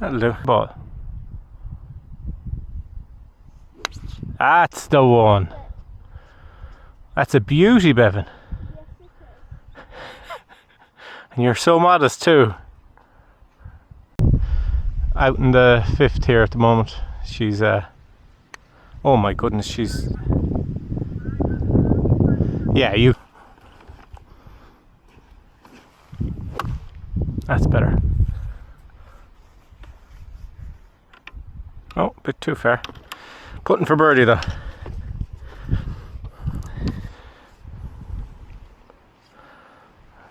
That'll do. Ball. That's the one. That's a beauty, Bevan. And you're so modest too. Out in the 5th here at the moment. She's oh my goodness, she's, yeah, you, that's better. Oh, a bit too far. Putting for birdie though.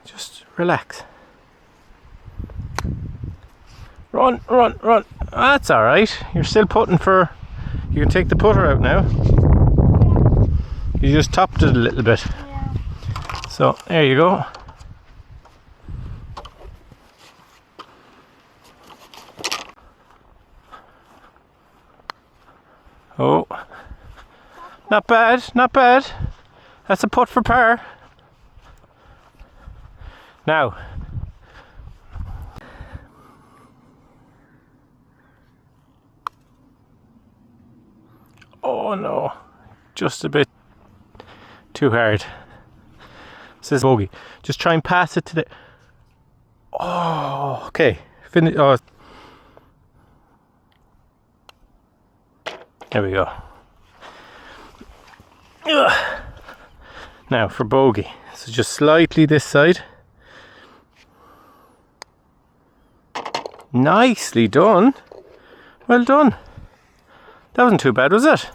Just relax. Run, run, run. That's alright. You're still putting for... You can take the putter out now. You just topped it a little bit. So, there you go. Oh. Not bad, not bad. That's a putt for par. Now. Oh no, just a bit too hard. Says bogey. Just try and pass it to the... Oh, okay. Finish. Oh. There we go. Ugh. Now for bogey. So just slightly this side. Nicely done. Well done. That wasn't too bad, was it?